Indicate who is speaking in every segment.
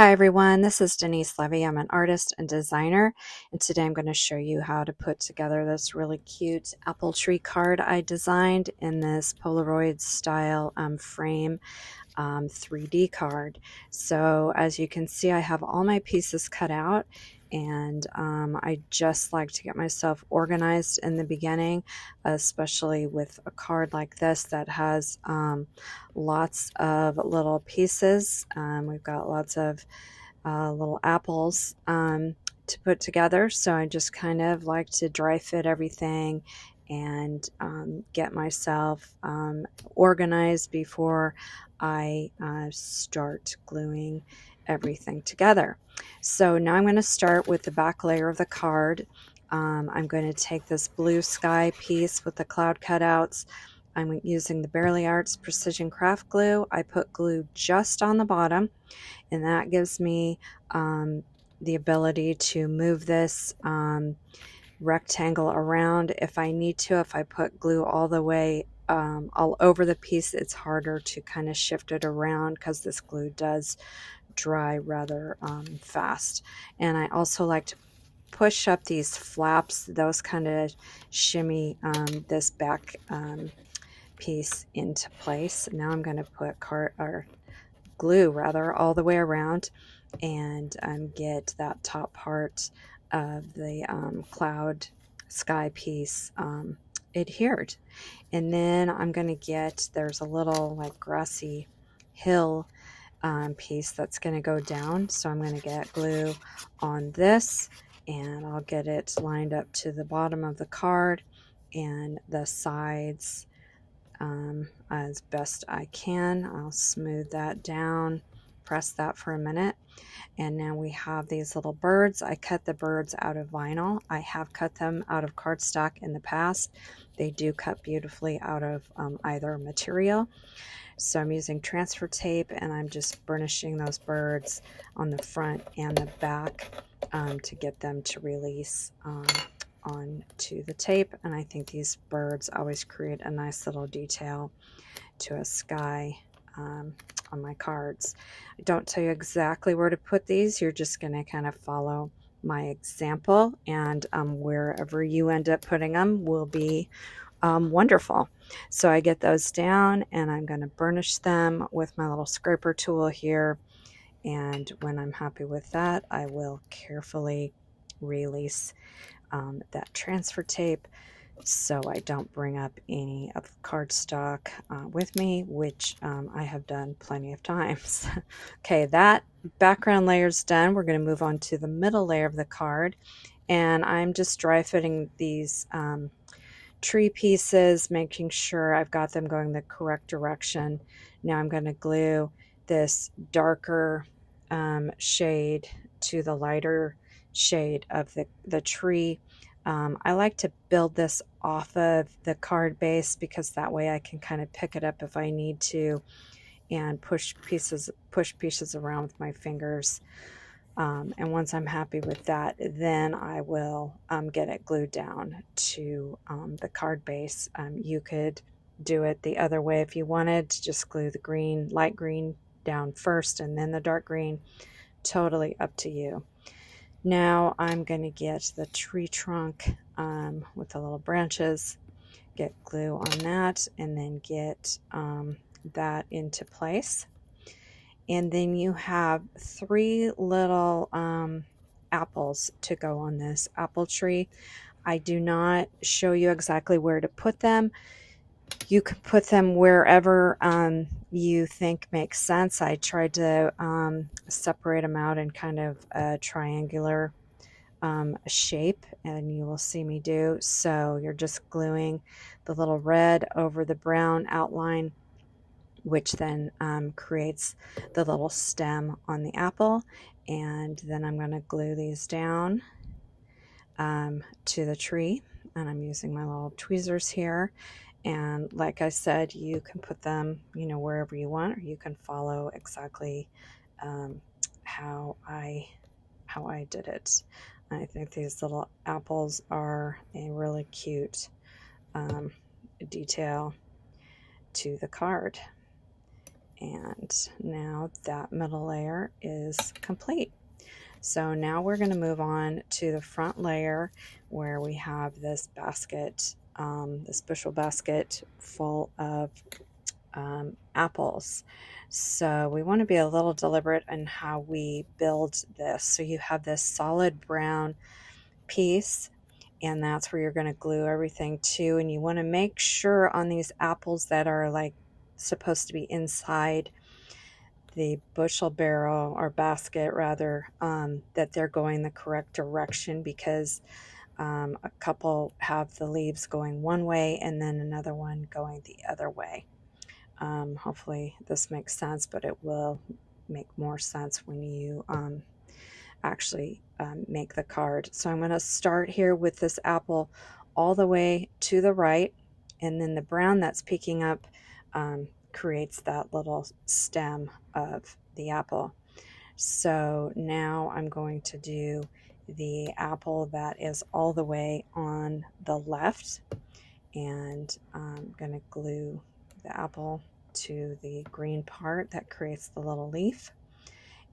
Speaker 1: Hi everyone, this is Denise Levy. I'm an artist and designer, and today I'm going to show you how to put together this really cute apple tree card I designed in this Polaroid style frame 3D card. So as you can see, I have all my pieces cut out, and I just like to get myself organized in the beginning, especially with a card like this that has lots of little pieces. We've got lots of little apples to put together, so I just kind of like to dry fit everything and get myself organized before I start gluing everything together. So now I'm going to start with the back layer of the card. I'm going to take this blue sky piece with the cloud cutouts. I'm using the Bearly Arts Precision Craft Glue. I put glue just on the bottom, and that gives me the ability to move this rectangle around if I need to. If I put glue all the way all over the piece, it's harder to kind of shift it around because this glue does dry rather fast. And I also like to push up these flaps, those kind of shimmy this back piece into place. Now I'm going to put glue rather all the way around and get that top part of the cloud sky piece adhered. And then I'm going to get, there's a little like grassy hill piece that's going to go down, so I'm going to get glue on this, and I'll get it lined up to the bottom of the card and the sides as best I can. I'll smooth that down, press that for a minute, and now we have these little birds. I cut the birds out of vinyl. I have cut them out of cardstock in the past. They do cut beautifully out of either material. So I'm using transfer tape, and I'm just burnishing those birds on the front and the back to get them to release onto the tape. And I think these birds always create a nice little detail to a sky on my cards. I don't tell you exactly where to put these. You're just going to kind of follow my example, and wherever you end up putting them will be wonderful. So I get those down, and I'm going to burnish them with my little scraper tool here. And when I'm happy with that, I will carefully release that transfer tape so I don't bring up any of the cardstock with me, which I have done plenty of times. Okay, that background layer is done. We're going to move on to the middle layer of the card, and I'm just dry fitting these tree pieces, making sure I've got them going the correct direction. Now I'm going to glue this darker shade to the lighter shade of the tree. I like to build this off of the card base because that way I can kind of pick it up if I need to and push pieces around with my fingers. And once I'm happy with that, then I will get it glued down to the card base. You could do it the other way if you wanted, just glue the green, light green down first and then the dark green. Totally up to you. Now I'm going to get the tree trunk with the little branches, get glue on that, and then get that into place. And then you have three little apples to go on this apple tree. I do not show you exactly where to put them. You can put them wherever you think makes sense. I tried to separate them out in kind of a triangular shape, and you will see me do. So you're just gluing the little red over the brown outline, which then creates the little stem on the apple. And then I'm going to glue these down to the tree, and I'm using my little tweezers here. And like I said, you can put them, wherever you want, or you can follow exactly how I did it. I think these little apples are a really cute detail to the card. And now that middle layer is complete. So now we're going to move on to the front layer where we have this basket, this bushel basket full of apples. So we want to be a little deliberate in how we build this. So you have this solid brown piece, and that's where you're going to glue everything to. And you want to make sure on these apples that are like supposed to be inside the bushel barrel or basket rather, that they're going the correct direction, because a couple have the leaves going one way and then another one going the other way. Hopefully this makes sense, but it will make more sense when you actually make the card. So I'm going to start here with this apple all the way to the right, and then the brown that's peeking up creates that little stem of the apple. So now I'm going to do the apple that is all the way on the left, and I'm going to glue the apple to the green part that creates the little leaf,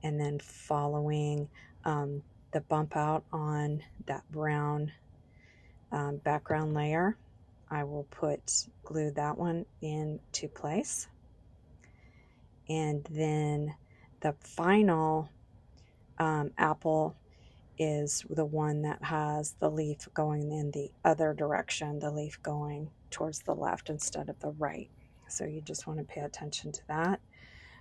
Speaker 1: and then following the bump out on that brown background layer, I will glue that one into place. And then the final apple is the one that has the leaf going in the other direction, the leaf going towards the left instead of the right. So you just want to pay attention to that.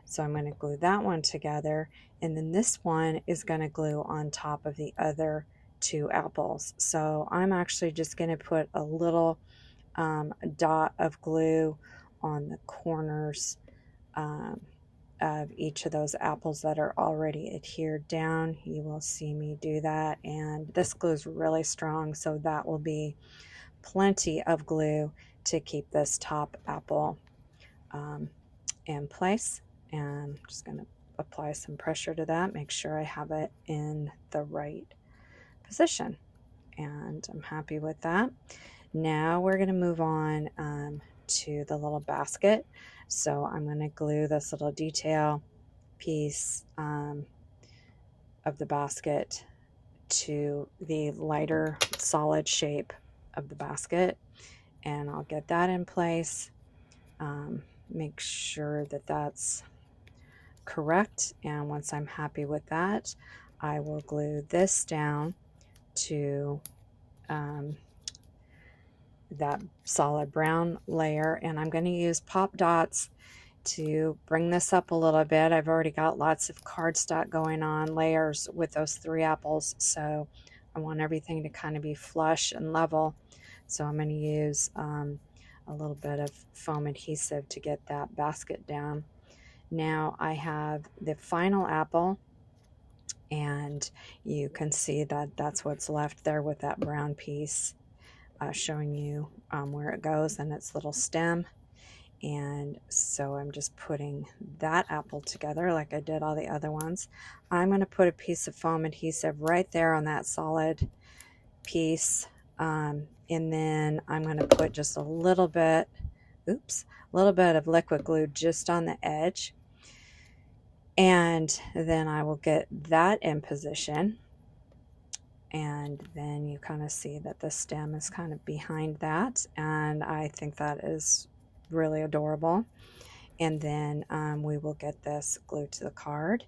Speaker 1: So I'm going to glue that one together, and then this one is going to glue on top of the other two apples. So I'm actually just going to put a little dot of glue on the corners of each of those apples that are already adhered down. You will see me do that, and this glue is really strong, so that will be plenty of glue to keep this top apple in place. And I'm just going to apply some pressure to that, make sure I have it in the right position, and I'm happy with that. Now we're going to move on to the little basket. So I'm going to glue this little detail piece of the basket to the lighter solid shape of the basket, and I'll get that in place. Make sure that that's correct, and once I'm happy with that, I will glue this down to that solid brown layer, and I'm going to use pop dots to bring this up a little bit. I've already got lots of cardstock going on layers with those 3 apples, so I want everything to kind of be flush and level. So I'm going to use a little bit of foam adhesive to get that basket down. Now I have the final apple, and you can see that that's what's left there with that brown piece, showing you where it goes and its little stem. And so I'm just putting that apple together like I did all the other ones. I'm going to put a piece of foam adhesive right there on that solid piece, and then I'm going to put just a little bit of liquid glue just on the edge, and then I will get that in position. And then you kind of see that the stem is kind of behind that, and I think that is really adorable. And then we will get this glued to the card.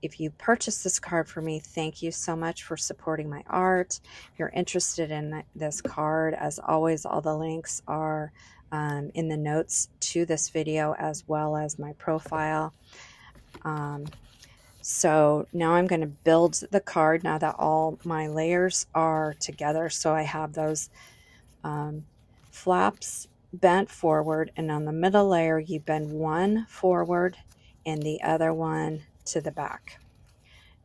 Speaker 1: If you purchase this card for me, thank you so much for supporting my art. If you're interested in this card, as always, all the links are in the notes to this video, as well as my profile. So now I'm going to build the card now that all my layers are together. So I have those flaps bent forward, and on the middle layer you bend one forward and the other one to the back,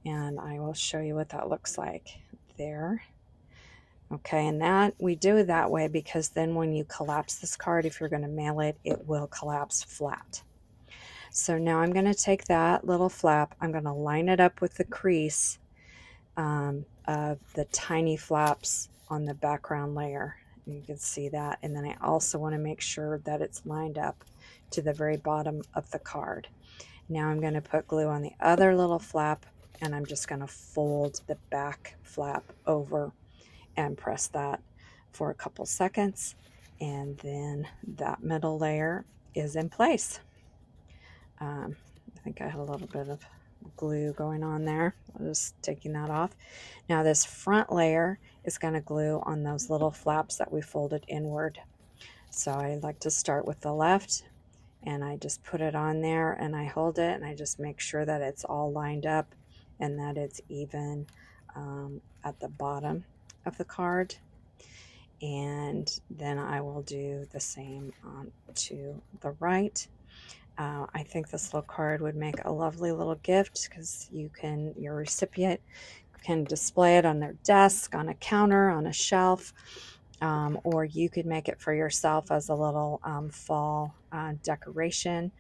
Speaker 1: and I will show you what that looks like there. Okay, and that we do it that way because then when you collapse this card, if you're going to mail it, it will collapse flat. So now I'm going to take that little flap, I'm going to line it up with the crease of the tiny flaps on the background layer. You can see that. And then I also want to make sure that it's lined up to the very bottom of the card. Now I'm going to put glue on the other little flap, and I'm just going to fold the back flap over and press that for a couple seconds, and then that middle layer is in place. I think I had a little bit of glue going on there. I'm just taking that off. Now this front layer is going to glue on those little flaps that we folded inward. So I like to start with the left, and I just put it on there, and I hold it, and I just make sure that it's all lined up and that it's even at the bottom of the card. And then I will do the same to the right. I think this little card would make a lovely little gift, because your recipient can display it on their desk, on a counter, on a shelf, or you could make it for yourself as a little fall decoration.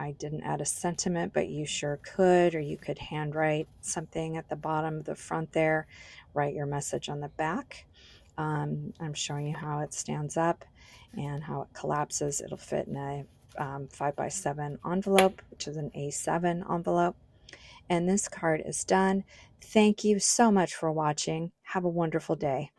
Speaker 1: I didn't add a sentiment, but you sure could, or you could handwrite something at the bottom of the front there, write your message on the back. I'm showing you how it stands up and how it collapses. It'll fit in a 5x7 envelope, which is an A7 envelope. And this card is done. Thank you so much for watching. Have a wonderful day.